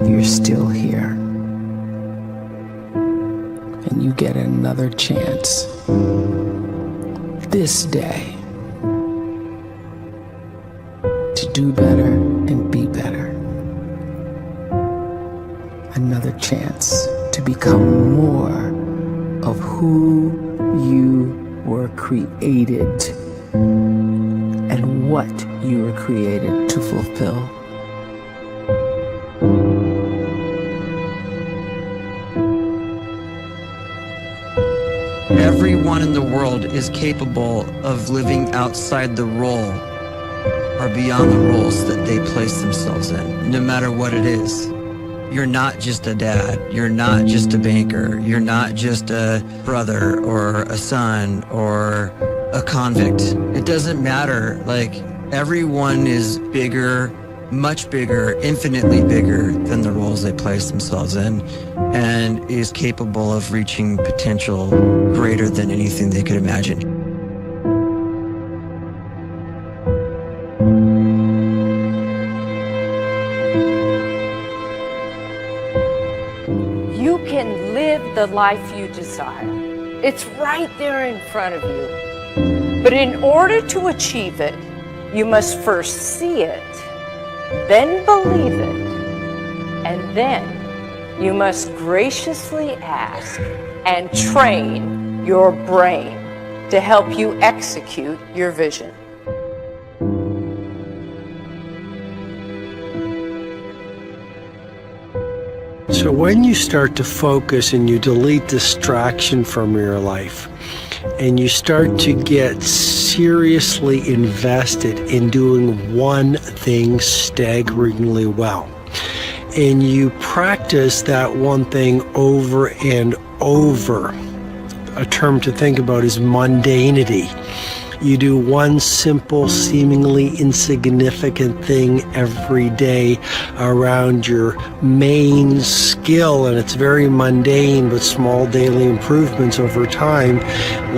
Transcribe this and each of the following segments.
you're still here. And you get another chance this day to do better and be better. Another chance to become more of who you were created and what you were created to fulfill. Everyone in the world is capable of living outside the role or beyond the roles that they place themselves in, no matter what it is. You're not just a dad, you're not just a banker, you're not just a brother or a son or a convict. It doesn't matter. Like, everyone is bigger, much bigger, infinitely bigger than the roles they place themselves in, and is capable of reaching potential greater than anything they could imagine. You can live the life you desire. It's right there in front of you. But in order to achieve it, you must first see it, then believe it, and then you must graciously ask and train your brain to help you execute your vision. So when you start to focus and you delete distraction from your life, and you start to get seriously invested in doing one thing staggeringly well, and you practice that one thing over and over, a term to think about is mundanity. You do one simple, seemingly insignificant thing every day around your main skill, and it's very mundane, but small daily improvements over time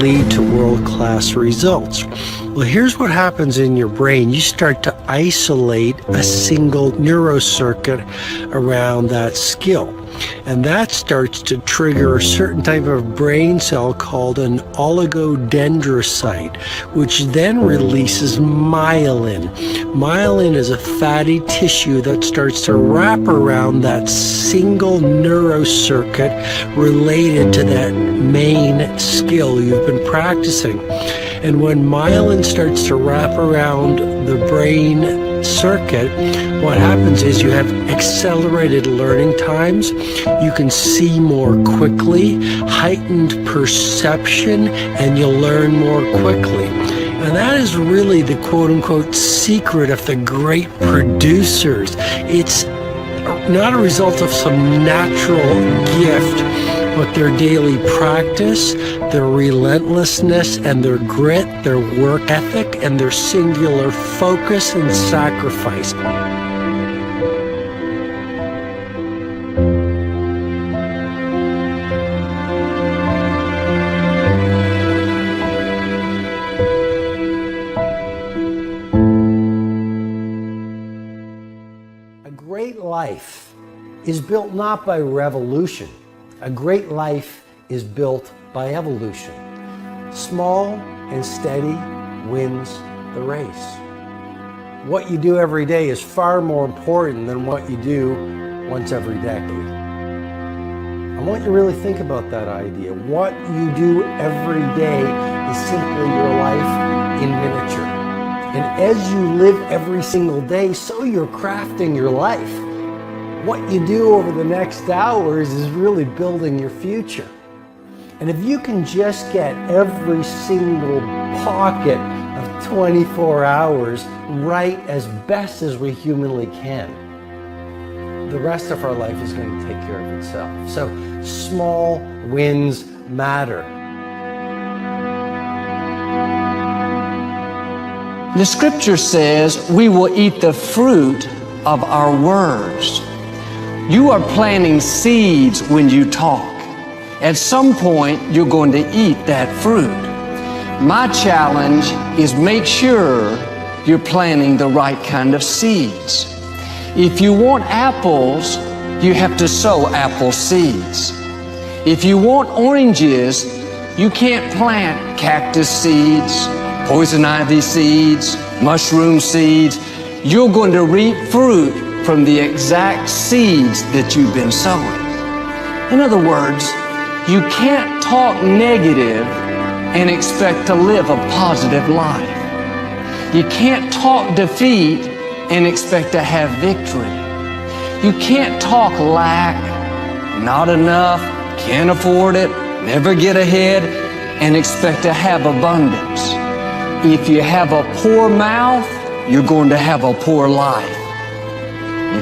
lead to world-class results. Well, here's what happens in your brain. You start to isolate a single neurocircuit around that skill. And that starts to trigger a certain type of brain cell called an oligodendrocyte, which then releases myelin. Myelin is a fatty tissue that starts to wrap around that single neurocircuit related to that main skill you've been practicing. And when myelin starts to wrap around the brain circuit, what happens is you have accelerated learning times, you can see more quickly, heightened perception, and you'll learn more quickly. And that is really the quote-unquote secret of the great producers. It's not a result of some natural gift, but their daily practice, their relentlessness and their grit, their work ethic, and their singular focus and sacrifice. A great life is built not by revolution. A great life is built by evolution. Small and steady wins the race. What you do every day is far more important than what you do once every decade. I want you to really think about that idea. What you do every day is simply your life in miniature. And as you live every single day, so you're crafting your life. What you do over the next hours is really building your future. And if you can just get every single pocket of 24 hours right as best as we humanly can, the rest of our life is going to take care of itself. So small wins matter. The scripture says we will eat the fruit of our words. You are planting seeds when you talk. At some point, you're going to eat that fruit. My challenge is make sure you're planting the right kind of seeds. If you want apples, you have to sow apple seeds. If you want oranges, you can't plant cactus seeds, poison ivy seeds, mushroom seeds. You're going to reap fruit from the exact seeds that you've been sowing. In other words, you can't talk negative and expect to live a positive life. You can't talk defeat and expect to have victory. You can't talk lack, not enough, can't afford it, never get ahead, and expect to have abundance. If you have a poor mouth, you're going to have a poor life.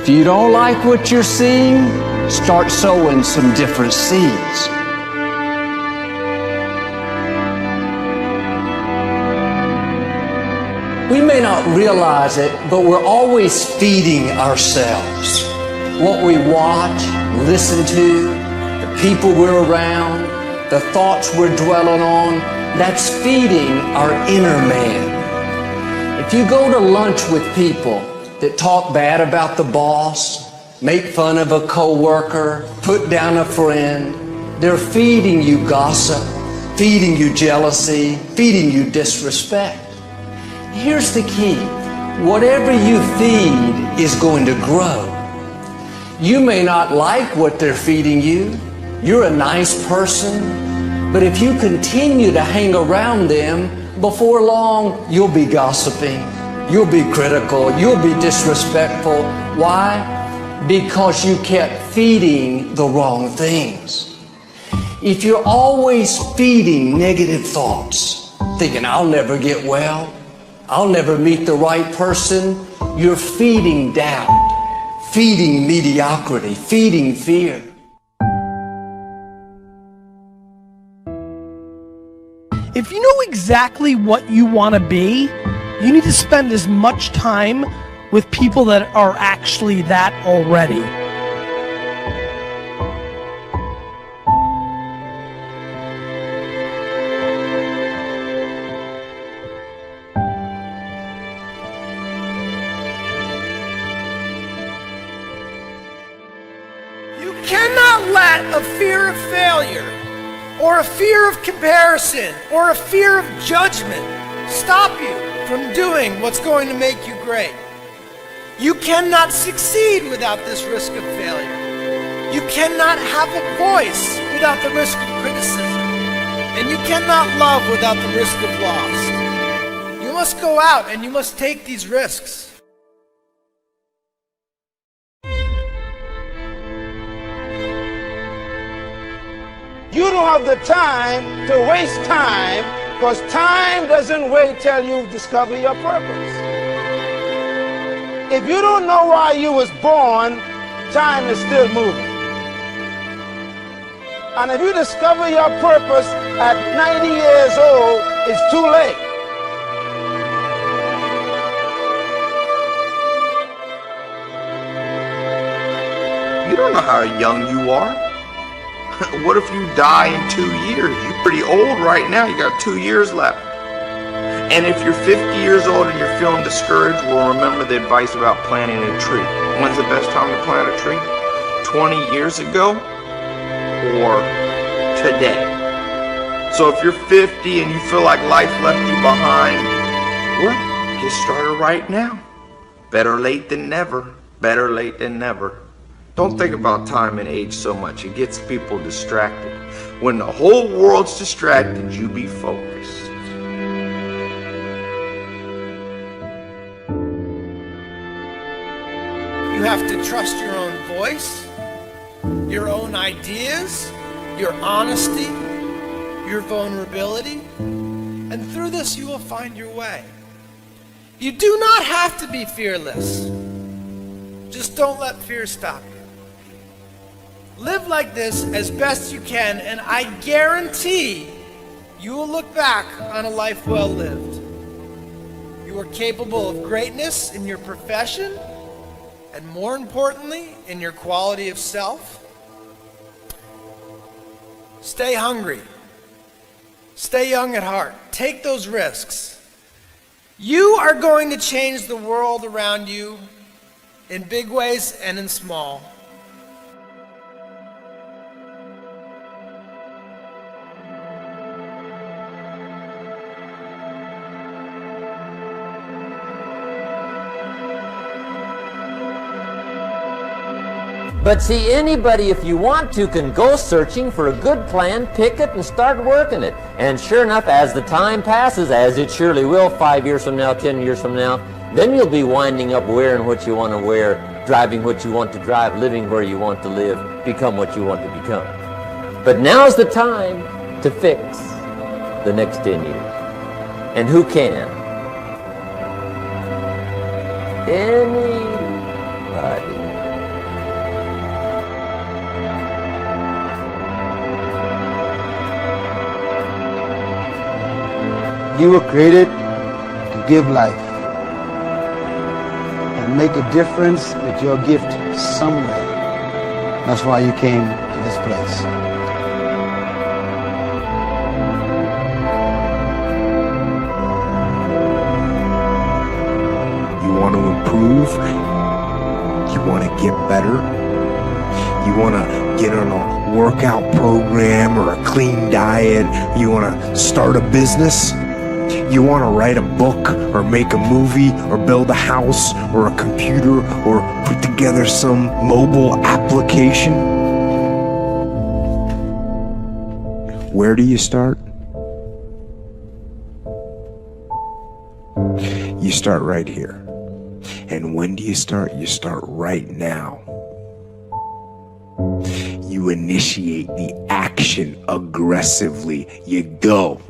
If you don't like what you're seeing, start sowing some different seeds. We may not realize it, but we're always feeding ourselves. What we watch, listen to, the people we're around, the thoughts we're dwelling on, that's feeding our inner man. If you go to lunch with people that talk bad about the boss, make fun of a coworker, put down a friend, they're feeding you gossip, feeding you jealousy, feeding you disrespect. Here's the key. Whatever you feed is going to grow. You may not like what they're feeding you. You're a nice person. But if you continue to hang around them, before long, you'll be gossiping. You'll be critical. You'll be disrespectful. Why? Because you kept feeding the wrong things. If you're always feeding negative thoughts, thinking, I'll never get well, I'll never meet the right person, you're feeding doubt, feeding mediocrity, feeding fear. If you know exactly what you want to be, you need to spend as much time with people that are actually that already. You cannot let a fear of failure, or a fear of comparison, or a fear of judgment stop you from doing what's going to make you great. You cannot succeed without this risk of failure. You cannot have a voice without the risk of criticism. And you cannot love without the risk of loss. You must go out and you must take these risks. You don't have the time to waste time, because time doesn't wait till you discover your purpose. If you don't know why you was born, time is still moving. And if you discover your purpose at 90 years old, it's too late. You don't know how young you are. What if you die in 2 years? You're pretty old right now. You got 2 years left. And if you're 50 years old and you're feeling discouraged, well, remember the advice about planting a tree. When's the best time to plant a tree? 20 years ago or today? So if you're 50 and you feel like life left you behind, well, get started right now. Better late than never. Better late than never. Don't think about time and age so much. It gets people distracted. When the whole world's distracted, you be focused. You have to trust your own voice, your own ideas, your honesty, your vulnerability, and through this you will find your way. You do not have to be fearless. Just don't let fear stop you. Live like this as best you can, and I guarantee you will look back on a life well lived. You are capable of greatness in your profession, and more importantly, in your quality of self. Stay hungry. Stay young at heart. Take those risks. You are going to change the world around you in big ways and in small. But see, anybody, if you want to, can go searching for a good plan, pick it, and start working it. And sure enough, as the time passes, as it surely will 5 years from now, 10 years from now, then you'll be winding up wearing what you want to wear, driving what you want to drive, living where you want to live, become what you want to become. But now's the time to fix the next 10 years. And who can? Anybody. You were created to give life and make a difference with your gift somewhere. That's why you came to this place. You want to improve? You want to get better? You want to get on a workout program or a clean diet? You want to start a business? You want to write a book or make a movie or build a house or a computer or put together some mobile application? Where do you start? You start right here. And when do you start? You start right now. You initiate the action aggressively. You go.